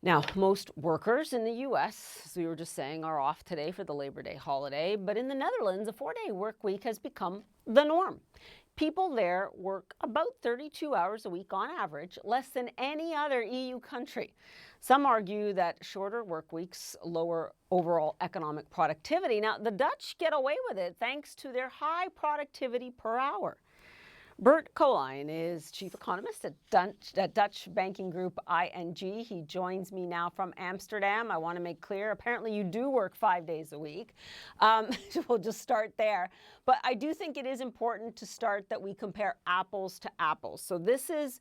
Now, most workers in the US, as we were just saying, are off today for the Labor Day holiday, but in the Netherlands, a 4-day work week has become the norm. People there work about 32 hours a week on average, less than any other EU country. Some argue that shorter work weeks lower overall economic productivity. Now, the Dutch get away with it thanks to their high productivity per hour. Bert Colijn is chief economist at Dutch banking group ING. He joins me now from Amsterdam. I want to make clear, apparently you do work 5 days a week. We'll just start there. But I do think it is important to start that we compare apples to apples. So this is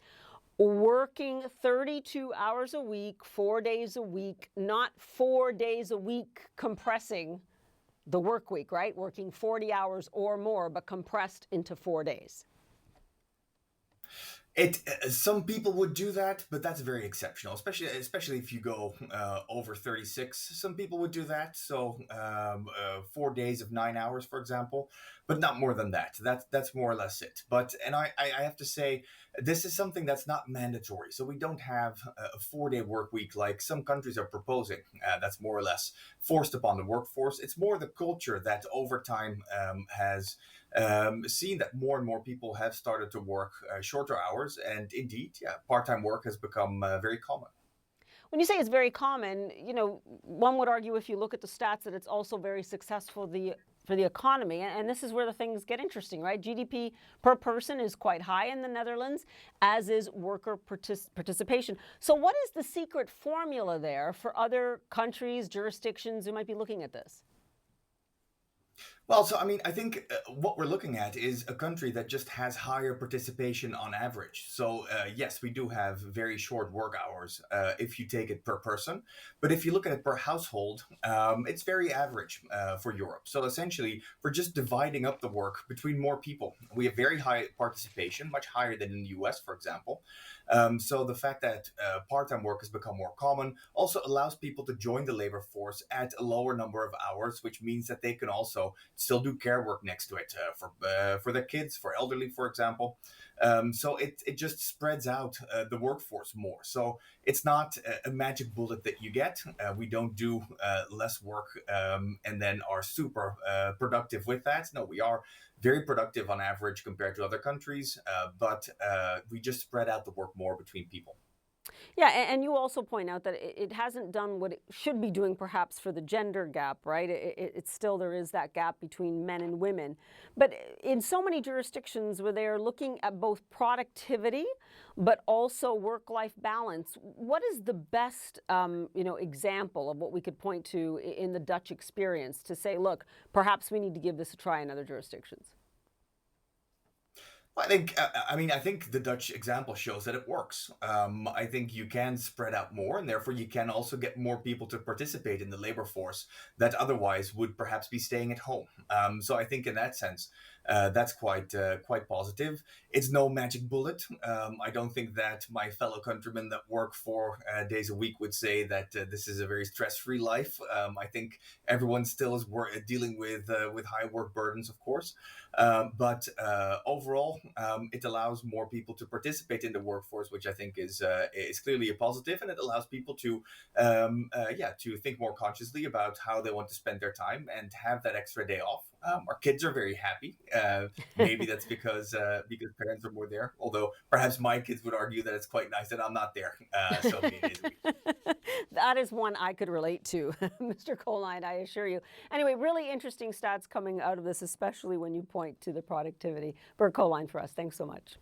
working 32 hours a week, 4 days a week, not 4 days a week compressing the work week, right? Working 40 hours or more, but compressed into 4 days. Some people would do that, but that's very exceptional, especially if you go over 36. Some people would do that, so 4 days of 9 hours, for example, but not more than that. That's more or less it. But I have to say, this is something that's not mandatory. So we don't have a 4-day work week like some countries are proposing. That's more or less forced upon the workforce. It's more the culture that over time has seen that more and more people have started to work shorter hours, and indeed, yeah, part-time work has become very common. When you say it's very common, one would argue if you look at the stats that it's also very successful for the economy. And this is where the things get interesting, right? GDP per person is quite high in the Netherlands, as is worker participation. So what is the secret formula there for other countries, jurisdictions who might be looking at this? Well, so I mean, I think what we're looking at is a country that just has higher participation on average. So, yes, we do have very short work hours if you take it per person. But if you look at it per household, it's very average for Europe. So, essentially, we're just dividing up the work between more people. We have very high participation, much higher than in the US, for example. So, the fact that part time work has become more common also allows people to join the labor force at a lower number of hours, which means that they can also still do care work next to it for their kids, for elderly, for example. So it just spreads out the workforce more. So it's not a magic bullet that you get. We don't do less work and then are super productive with that. No, we are very productive on average compared to other countries, but we just spread out the work more between people. Yeah, and you also point out that it hasn't done what it should be doing, perhaps, for the gender gap, right? It's still, there is that gap between men and women. But in so many jurisdictions where they are looking at both productivity, but also work-life balance, what is the best, example of what we could point to in the Dutch experience to say, look, perhaps we need to give this a try in other jurisdictions? I think the Dutch example shows that it works. I think you can spread out more, and therefore you can also get more people to participate in the labor force that otherwise would perhaps be staying at home. So I think in that sense, that's quite positive. It's no magic bullet. I don't think that my fellow countrymen that work 4 days a week would say that this is a very stress-free life. I think everyone still is dealing with high work burdens, of course. But overall, it allows more people to participate in the workforce, which I think is clearly a positive, and it allows people to think more consciously about how they want to spend their time and have that extra day off. Our kids are very happy. Maybe that's because parents are more there. Although perhaps my kids would argue that it's quite nice that I'm not there so many days a week. That is one I could relate to, Mr. Colline, I assure you. Anyway, really interesting stats coming out of this, especially when you point to the productivity. Bert Colline for us. Thanks so much.